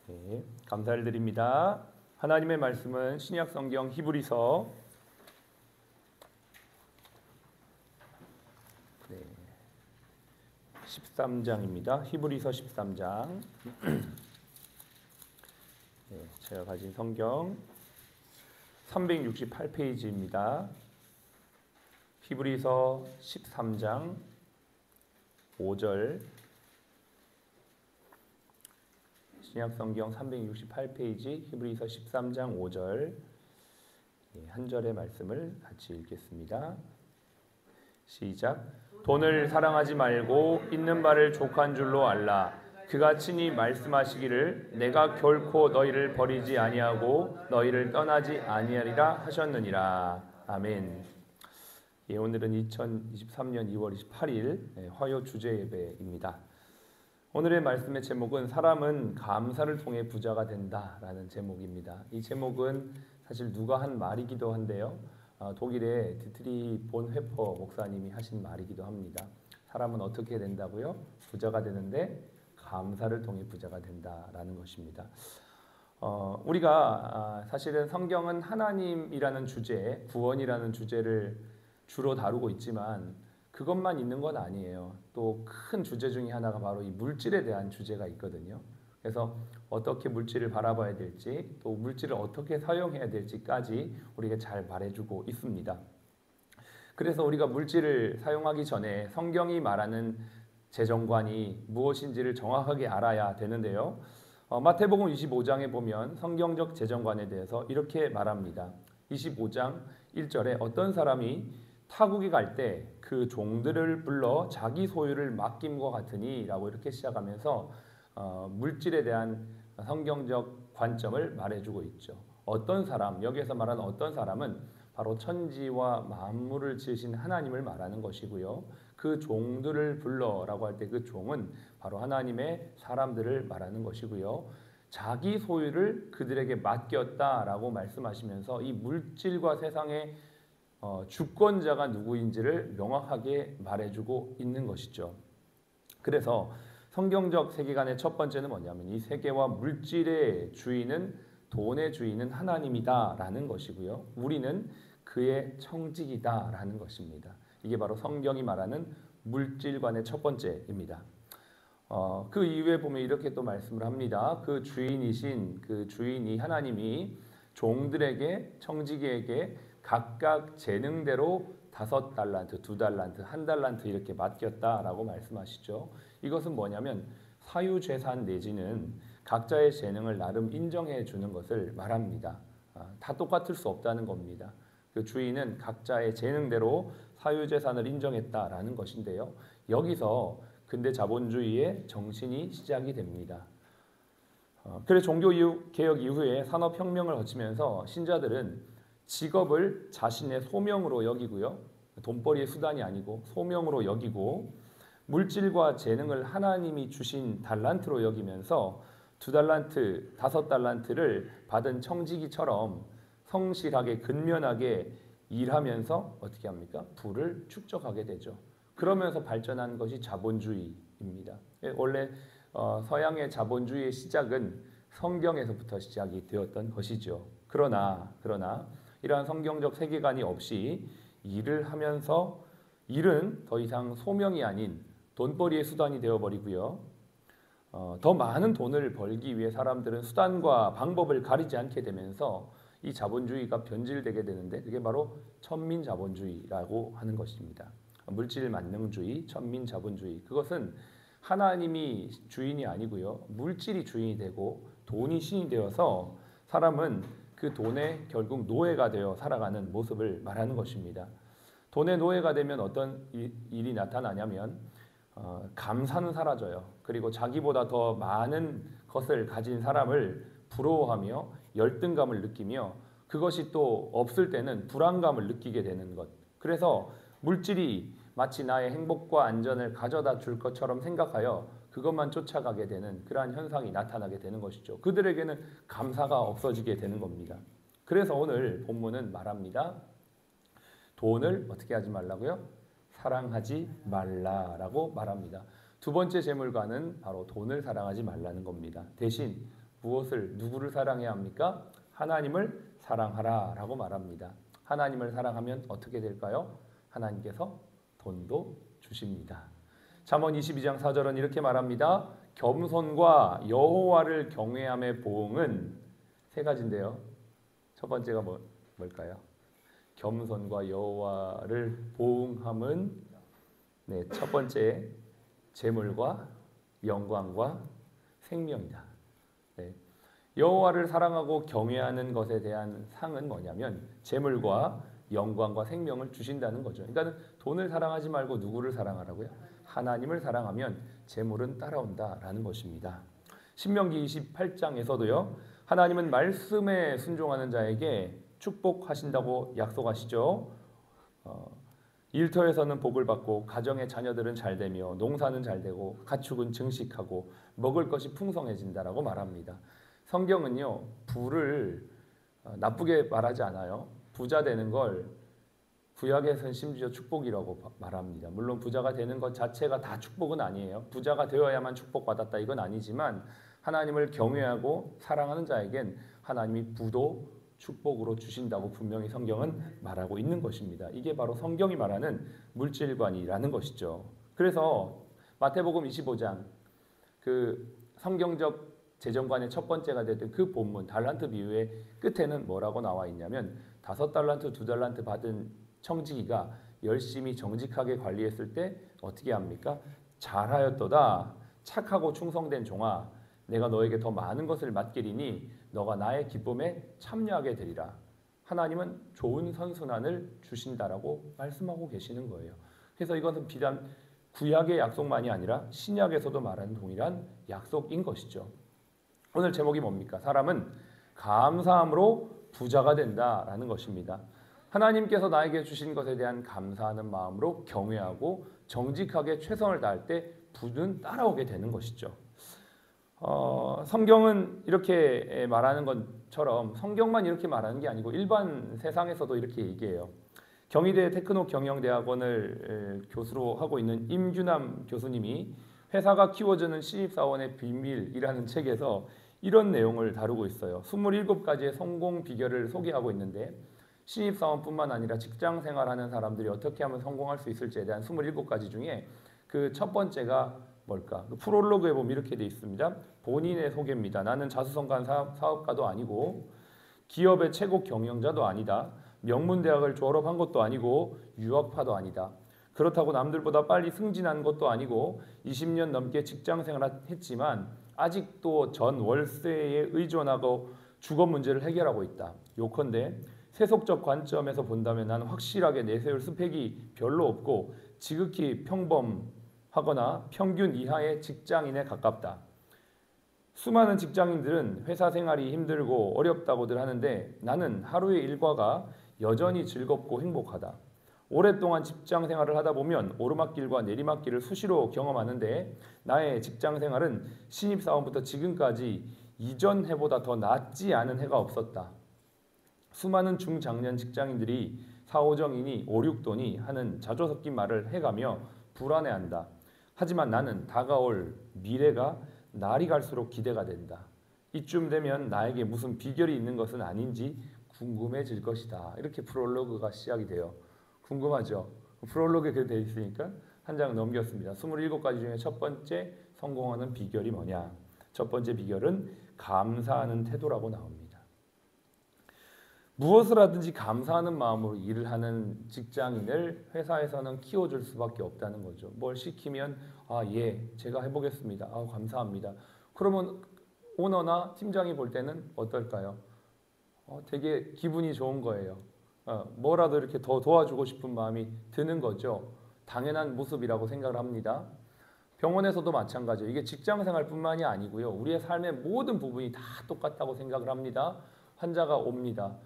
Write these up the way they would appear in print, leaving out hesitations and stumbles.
네, 감사를 드립니다. 하나님의 말씀은 신약 성경 히브리서 13장입니다. 히브리서 13장. 제가 가진 성경 368페이지입니다. 히브리서 13장 5절. 신약성경 368페이지 히브리서 13장 5절 한 절의 말씀을 같이 읽겠습니다. 시작. 돈을 사랑하지 말고 있는 바를 족한 줄로 알라. 그가 친히 말씀하시기를 내가 결코 너희를 버리지 아니하고 너희를 떠나지 아니하리라 하셨느니라. 아멘. 오늘은 2023년 2월 28일 화요 주제 예배입니다. 오늘의 말씀의 제목은 사람은 감사를 통해 부자가 된다라는 제목입니다. 이 제목은 사실 누가 한 말이기도 한데요. 독일의 디트리 본회퍼 목사님이 하신 말이기도 합니다. 사람은 어떻게 된다고요? 부자가 되는데 감사를 통해 부자가 된다라는 것입니다. 우리가 사실은 성경은 하나님이라는 주제, 구원이라는 주제를 주로 다루고 있지만 그것만 있는 건 아니에요. 또 큰 주제 중에 하나가 바로 이 물질에 대한 주제가 있거든요. 그래서 어떻게 물질을 바라봐야 될지, 또 물질을 어떻게 사용해야 될지까지 우리가 잘 말해주고 있습니다. 그래서 우리가 물질을 사용하기 전에 성경이 말하는 재정관이 무엇인지를 정확하게 알아야 되는데요. 마태복음 25장에 보면 성경적 재정관에 대해서 이렇게 말합니다. 25장 1절에 어떤 사람이 타국에 갈 때 그 종들을 불러 자기 소유를 맡김과 같으니 라고 이렇게 시작하면서 물질에 대한 성경적 관점을 말해주고 있죠. 어떤 사람, 여기에서 말하는 어떤 사람은 바로 천지와 만물을 지으신 하나님을 말하는 것이고요. 그 종들을 불러라고 할 때 그 종은 바로 하나님의 사람들을 말하는 것이고요. 자기 소유를 그들에게 맡겼다라고 말씀하시면서 이 물질과 세상의 주권자가 누구인지를 명확하게 말해주고 있는 것이죠. 그래서 성경적 세계관의 첫 번째는 뭐냐면 이 세계와 물질의 주인은 돈의 주인은 하나님이다라는 것이고요. 우리는 그의 청직이다라는 것입니다. 이게 바로 성경이 말하는 물질관의 첫 번째입니다. 그 이후에 보면 이렇게 또 말씀을 합니다. 그 주인이신 그 주인이 하나님이 종들에게 청지기에게 각각 재능대로 5달란트, 2달란트, 1달란트 이렇게 맡겼다라고 말씀하시죠. 이것은 뭐냐면 사유재산 내지는 각자의 재능을 나름 인정해 주는 것을 말합니다. 다 똑같을 수 없다는 겁니다. 그 주인은 각자의 재능대로 사유재산을 인정했다라는 것인데요. 여기서 근대 자본주의의 정신이 시작이 됩니다. 그래서 종교개혁 이후에 산업혁명을 거치면서 신자들은 직업을 자신의 소명으로 여기고요. 돈벌이의 수단이 아니고 소명으로 여기고 물질과 재능을 하나님이 주신 달란트로 여기면서 2달란트, 5달란트를 받은 청지기처럼 성실하게 근면하게 일하면서 어떻게 합니까? 부를 축적하게 되죠. 그러면서 발전한 것이 자본주의입니다. 원래 서양의 자본주의의 시작은 성경에서부터 시작이 되었던 것이죠. 그러나 이러한 성경적 세계관이 없이 일을 하면서 일은 더 이상 소명이 아닌 돈벌이의 수단이 되어버리고요. 더 많은 돈을 벌기 위해 사람들은 수단과 방법을 가리지 않게 되면서 이 자본주의가 변질되게 되는데 그게 바로 천민자본주의라고 하는 것입니다. 물질 만능주의, 천민자본주의. 그것은 하나님이 주인이 아니고요. 물질이 주인이 되고 돈이 신이 되어서 사람은 그 돈에 결국 노예가 되어 살아가는 모습을 말하는 것입니다. 돈의 노예가 되면 어떤 일이 나타나냐면 감사는 사라져요. 그리고 자기보다 더 많은 것을 가진 사람을 부러워하며 열등감을 느끼며 그것이 또 없을 때는 불안감을 느끼게 되는 것. 그래서 물질이 마치 나의 행복과 안전을 가져다 줄 것처럼 생각하여 그것만 쫓아가게 되는 그러한 현상이 나타나게 되는 것이죠. 그들에게는 감사가 없어지게 되는 겁니다. 그래서 오늘 본문은 말합니다. 돈을 어떻게 하지 말라고요? 사랑하지 말라라고 말합니다. 두 번째 재물관은 바로 돈을 사랑하지 말라는 겁니다. 대신 무엇을 누구를 사랑해야 합니까? 하나님을 사랑하라 라고 말합니다. 하나님을 사랑하면 어떻게 될까요? 하나님께서 돈도 주십니다. 잠언 22장 4절은 이렇게 말합니다. 겸손과 여호와를 경외함의 보응은 세 가지인데요. 첫 번째가 뭘까요? 겸손과 여호와를 보응함은 첫 번째 재물과 영광과 생명이다. 여호와를 사랑하고 경외하는 것에 대한 상은 뭐냐면 재물과 영광과 생명을 주신다는 거죠. 그러니까 돈을 사랑하지 말고 누구를 사랑하라고요? 하나님을 사랑하면 재물은 따라온다라는 것입니다. 신명기 28장에서도요. 하나님은 말씀에 순종하는 자에게 축복하신다고 약속하시죠. 일터에서는 복을 받고 가정의 자녀들은 잘되며 농사는 잘되고 가축은 증식하고 먹을 것이 풍성해진다라고 말합니다. 성경은요. 부를 나쁘게 말하지 않아요. 부자 되는 걸 구약에서는 심지어 축복이라고 말합니다. 물론 부자가 되는 것 자체가 다 축복은 아니에요. 부자가 되어야만 축복받았다 이건 아니지만 하나님을 경외하고 사랑하는 자에겐 하나님이 부도 축복으로 주신다고 분명히 성경은 말하고 있는 것입니다. 이게 바로 성경이 말하는 물질관이라는 것이죠. 그래서 마태복음 25장 그 성경적 재정관의 첫 번째가 됐던 그 본문 달란트 비유의 끝에는 뭐라고 나와 있냐면 5달란트, 2달란트 받은 청지기가 열심히 정직하게 관리했을 때 어떻게 합니까? 잘하였도다. 착하고 충성된 종아, 내가 너에게 더 많은 것을 맡기리니 너가 나의 기쁨에 참여하게 되리라. 하나님은 좋은 선순환을 주신다라고 말씀하고 계시는 거예요. 그래서 이것은 비단 구약의 약속만이 아니라 신약에서도 말하는 동일한 약속인 것이죠. 오늘 제목이 뭡니까? 사람은 감사함으로 부자가 된다라는 것입니다. 하나님께서 나에게 주신 것에 대한 감사하는 마음으로 경외하고 정직하게 최선을 다할 때 부는 따라오게 되는 것이죠. 성경은 이렇게 말하는 것처럼 성경만 이렇게 말하는 게 아니고 일반 세상에서도 이렇게 얘기해요. 경희대 테크노 경영대학원을 교수로 하고 있는 임규남 교수님이 회사가 키워주는 신입사원의 비밀이라는 책에서 이런 내용을 다루고 있어요. 27가지의 성공 비결을 소개하고 있는데 신입사원뿐만 아니라 직장 생활하는 사람들이 어떻게 하면 성공할 수 있을지에 대한 27가지 중에 그 첫 번째가 뭘까? 그 프롤로그에 보면 이렇게 돼 있습니다. 본인의 소개입니다. 나는 자수성가한 사업가도 아니고 기업의 최고 경영자도 아니다. 명문대학을 졸업한 것도 아니고 유학파도 아니다. 그렇다고 남들보다 빨리 승진한 것도 아니고 20년 넘게 직장생활을 했지만 아직도 전 월세에 의존하고 주거 문제를 해결하고 있다. 요컨대 세속적 관점에서 본다면 나는 확실하게 내세울 스펙이 별로 없고 지극히 평범하거나 평균 이하의 직장인에 가깝다. 수많은 직장인들은 회사 생활이 힘들고 어렵다고들 하는데 나는 하루의 일과가 여전히 즐겁고 행복하다. 오랫동안 직장 생활을 하다 보면 오르막길과 내리막길을 수시로 경험하는데 나의 직장 생활은 신입사원부터 지금까지 이전 해보다 더 낫지 않은 해가 없었다. 수많은 중장년 직장인들이 4, 5정이니 5, 6도니 하는 자조 섞인 말을 해가며 불안해한다. 하지만 나는 다가올 미래가 날이 갈수록 기대가 된다. 이쯤 되면 나에게 무슨 비결이 있는 것은 아닌지 궁금해질 것이다. 이렇게 프롤로그가 시작이 돼요. 궁금하죠? 프롤로그에 그렇게 되어 있으니까 한 장 넘겼습니다. 27가지 중에 첫 번째 성공하는 비결이 뭐냐? 첫 번째 비결은 감사하는 태도라고 나옵니다. 무엇을 하든지 감사하는 마음으로 일을 하는 직장인을 회사에서는 키워줄 수밖에 없다는 거죠. 뭘 시키면 예, 제가 해보겠습니다. 감사합니다. 그러면 오너나 팀장이 볼 때는 어떨까요? 되게 기분이 좋은 거예요. 뭐라도 이렇게 더 도와주고 싶은 마음이 드는 거죠. 당연한 모습이라고 생각을 합니다. 병원에서도 마찬가지예요. 이게 직장생활뿐만이 아니고요. 우리의 삶의 모든 부분이 다 똑같다고 생각을 합니다. 환자가 옵니다.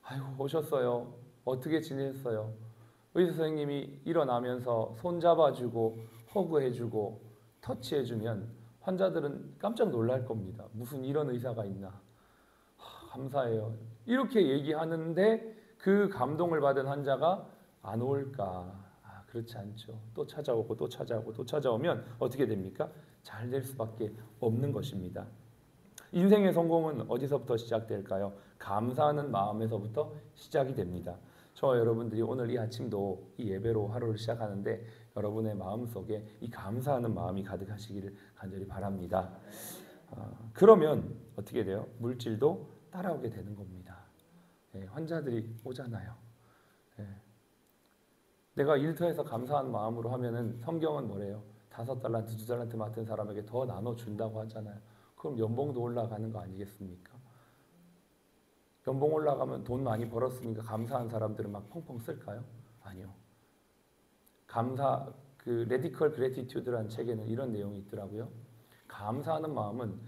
아이고 오셨어요. 어떻게 지냈어요? 의사 선생님이 일어나면서 손 잡아주고 허그해주고 터치해주면 환자들은 깜짝 놀랄 겁니다. 무슨 이런 의사가 있나? 감사해요. 이렇게 얘기하는데 그 감동을 받은 환자가 안 올까? 그렇지 않죠. 또 찾아오고 또 찾아오고 또 찾아오면 어떻게 됩니까? 잘 될 수밖에 없는 것입니다. 인생의 성공은 어디서부터 시작될까요? 감사하는 마음에서부터 시작이 됩니다. 저와 여러분들이 오늘 이 아침도 이 예배로 하루를 시작하는데 여러분의 마음속에 이 감사하는 마음이 가득하시기를 간절히 바랍니다. 그러면 어떻게 돼요? 물질도 따라오게 되는 겁니다. 환자들이 오잖아요. 내가 일터에서 감사한 마음으로 하면은 성경은 뭐래요? 5달란트, 2달란트 맡은 사람에게 더 나눠준다고 하잖아요. 그럼 연봉도 올라가는 거 아니겠습니까? 연봉 올라가면 돈 많이 벌었으니까 감사한 사람들은 막 펑펑 쓸까요? 아니요. 레디컬 그래티튜드라는 책에는 이런 내용이 있더라고요. 감사하는 마음은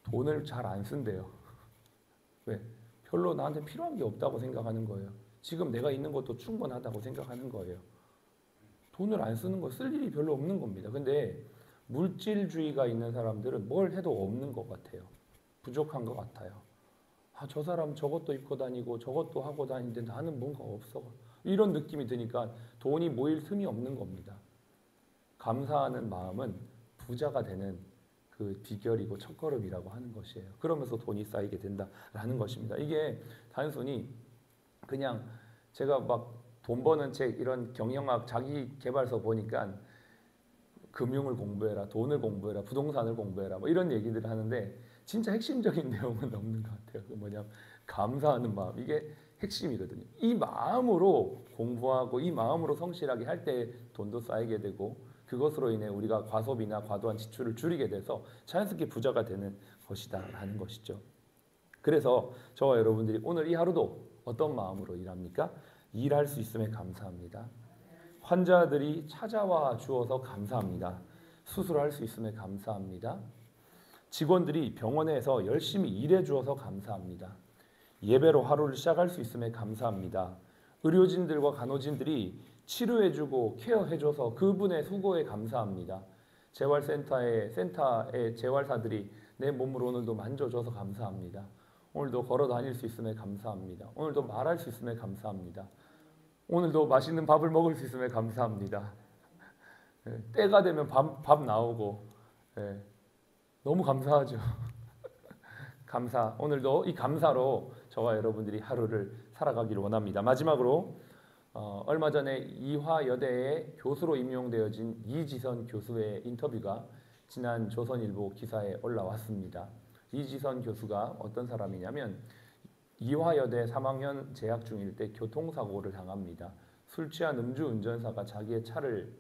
돈을 잘 안 쓴대요. 왜? 별로 나한테 필요한 게 없다고 생각하는 거예요. 지금 내가 있는 것도 충분하다고 생각하는 거예요. 돈을 안 쓰는 거 쓸 일이 별로 없는 겁니다. 근데 물질주의가 있는 사람들은 뭘 해도 없는 것 같아요. 부족한 것 같아요. 저 사람 저것도 입고 다니고 저것도 하고 다니는데 나는 뭔가 없어. 이런 느낌이 드니까 돈이 모일 틈이 없는 겁니다. 감사하는 마음은 부자가 되는 그 비결이고 첫걸음이라고 하는 것이에요. 그러면서 돈이 쌓이게 된다라는 것입니다. 이게 단순히 그냥 제가 막 돈 버는 책 이런 경영학 자기 개발서 보니까 금융을 공부해라, 돈을 공부해라, 부동산을 공부해라 뭐 이런 얘기들을 하는데 진짜 핵심적인 내용은 없는 것 같아요. 그 뭐냐면 감사하는 마음, 이게 핵심이거든요. 이 마음으로 공부하고 이 마음으로 성실하게 할 때 돈도 쌓이게 되고 그것으로 인해 우리가 과소비나 과도한 지출을 줄이게 돼서 자연스럽게 부자가 되는 것이다라는 것이죠. 그래서 저와 여러분들이 오늘 이 하루도 어떤 마음으로 일합니까? 일할 수 있음에 감사합니다. 환자들이 찾아와 주어서 감사합니다. 수술할 수 있음에 감사합니다. 직원들이 병원에서 열심히 일해 주어서 감사합니다. 예배로 하루를 시작할 수 있음에 감사합니다. 의료진들과 간호진들이 치료해주고 케어해줘서 그분의 수고에 감사합니다. 재활센터의 재활사들이 내 몸을 오늘도 만져줘서 감사합니다. 오늘도 걸어 다닐 수 있음에 감사합니다. 오늘도 말할 수 있음에 감사합니다. 오늘도 맛있는 밥을 먹을 수 있음에 감사합니다. 때가 되면 밥 나오고 너무 감사하죠. 감사. 오늘도 이 감사로 저와 여러분들이 하루를 살아가기를 원합니다. 마지막으로 얼마 전에 이화여대의 교수로 임용되어진 이지선 교수의 인터뷰가 지난 조선일보 기사에 올라왔습니다. 이지선 교수가 어떤 사람이냐면 이화여대 3학년 재학 중일 때 교통사고를 당합니다. 술 취한 음주운전사가 자기의 차를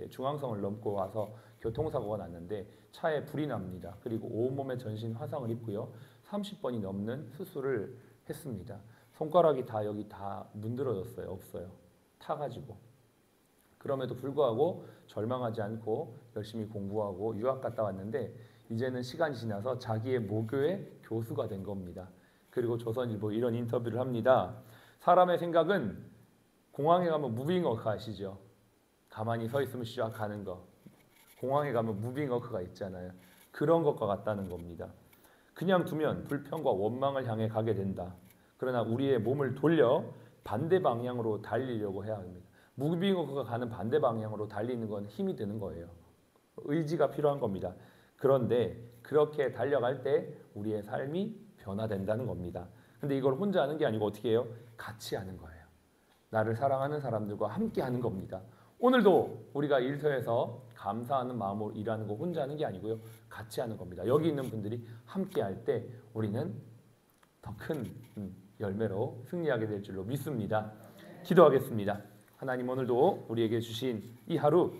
중앙선을 넘고 와서 교통사고가 났는데 차에 불이 납니다. 그리고 온몸에 전신 화상을 입고요. 30번이 넘는 수술을 했습니다. 손가락이 다 여기 다 문드러졌어요. 없어요. 타가지고. 그럼에도 불구하고 절망하지 않고 열심히 공부하고 유학 갔다 왔는데 이제는 시간이 지나서 자기의 모교의 교수가 된 겁니다. 그리고 조선일보 이런 인터뷰를 합니다. 사람의 생각은 공항에 가면 무빙워크 아시죠? 가만히 서 있으면 쫙 가는 거. 공항에 가면 무빙워크가 있잖아요. 그런 것과 같다는 겁니다. 그냥 두면 불평과 원망을 향해 가게 된다. 그러나 우리의 몸을 돌려 반대 방향으로 달리려고 해야 합니다. 무빙워크가 가는 반대 방향으로 달리는 건 힘이 드는 거예요. 의지가 필요한 겁니다. 그런데 그렇게 달려갈 때 우리의 삶이 변화된다는 겁니다. 근데 이걸 혼자 하는 게 아니고 어떻게 해요? 같이 하는 거예요. 나를 사랑하는 사람들과 함께 하는 겁니다. 오늘도 우리가 일터에서 감사하는 마음으로 일하는 거 혼자 하는 게 아니고요. 같이 하는 겁니다. 여기 있는 분들이 함께 할 때 우리는 더 큰 열매로 승리하게 될 줄로 믿습니다. 기도하겠습니다. 하나님, 오늘도 우리에게 주신 이 하루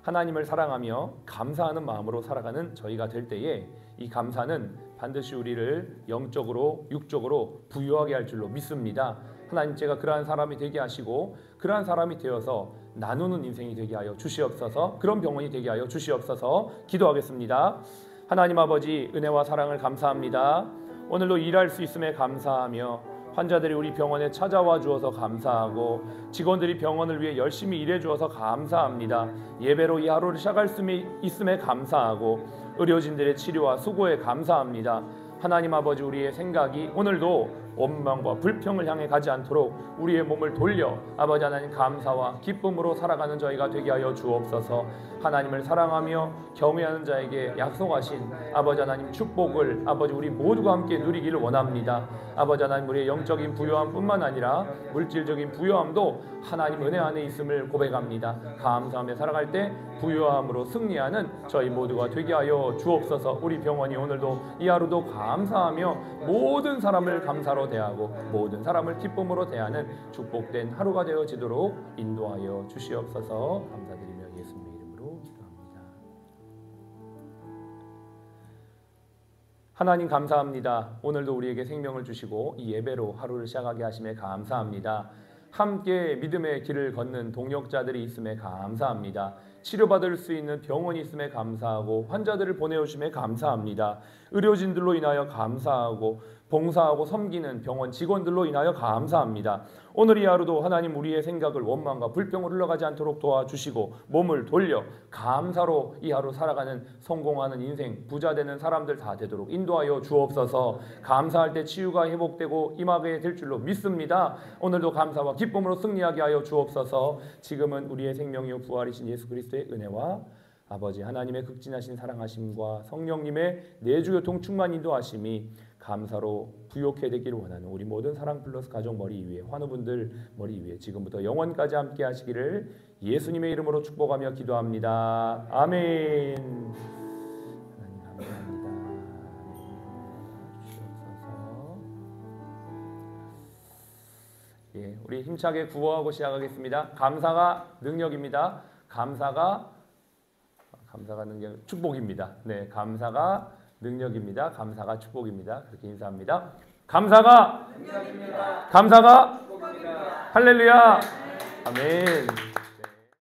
하나님을 사랑하며 감사하는 마음으로 살아가는 저희가 될 때에 이 감사는 반드시 우리를 영적으로 육적으로 부유하게 할 줄로 믿습니다. 하나님, 제가 그러한 사람이 되게 하시고 그러한 사람이 되어서 나누는 인생이 되게 하여 주시옵소서. 그런 병원이 되게 하여 주시옵소서. 기도하겠습니다. 하나님 아버지, 은혜와 사랑을 감사합니다. 오늘도 일할 수 있음에 감사하며 환자들이 우리 병원에 찾아와 주어서 감사하고 직원들이 병원을 위해 열심히 일해 주어서 감사합니다. 예배로 이 하루를 시작할 수 있음에 감사하고 의료진들의 치료와 수고에 감사합니다. 하나님 아버지, 우리의 생각이 오늘도 원망과 불평을 향해 가지 않도록 우리의 몸을 돌려 아버지 하나님 감사와 기쁨으로 살아가는 저희가 되게 하여 주옵소서. 하나님을 사랑하며 경외하는 자에게 약속하신 아버지 하나님 축복을 아버지 우리 모두가 함께 누리기를 원합니다. 아버지 하나님 우리의 영적인 부요함뿐만 아니라 물질적인 부요함도 하나님 은혜 안에 있음을 고백합니다. 감사하며 살아갈 때 부요함으로 승리하는 저희 모두가 되게 하여 주옵소서. 우리 병원이 오늘도 이 하루도 감사하며 모든 사람을 감사로 대하고 모든 사람을 기쁨으로 대하는 축복된 하루가 되어지도록 인도하여 주시옵소서. 감사드리며 예수님의 이름으로 기도합니다. 하나님 감사합니다. 오늘도 우리에게 생명을 주시고 이 예배로 하루를 시작하게 하심에 감사합니다. 함께 믿음의 길을 걷는 동역자들이 있음에 감사합니다. 치료받을 수 있는 병원이 있음에 감사하고 환자들을 보내오심에 감사합니다. 의료진들로 인하여 감사하고 봉사하고 섬기는 병원 직원들로 인하여 감사합니다. 오늘 이 하루도 하나님 우리의 생각을 원망과 불평으로 흘러가지 않도록 도와주시고 몸을 돌려 감사로 이 하루 살아가는 성공하는 인생 부자 되는 사람들 다 되도록 인도하여 주옵소서. 감사할 때 치유가 회복되고 임하게 될 줄로 믿습니다. 오늘도 감사와 기쁨으로 승리하게 하여 주옵소서. 지금은 우리의 생명이요 부활이신 예수 그리스도의 은혜와 아버지 하나님의 극진하신 사랑하심과 성령님의 내주교통 충만 인도하심이 감사로 부욕해 되기를 원하는 우리 모든 사랑 플러스 가족 머리 위에 환우분들 머리 위에 지금부터 영원까지 함께 하시기를 예수님의 이름으로 축복하며 기도합니다. 아멘. 하나님 감사합니다. 예, 우리 힘차게 구호하고 시작하겠습니다. 감사가 능력입니다. 감사가 능력 축복입니다. 네, 감사가 능력입니다. 감사가 축복입니다. 그렇게 인사합니다. 감사가 능력입니다. 감사가 축복입니다. 할렐루야. 아멘.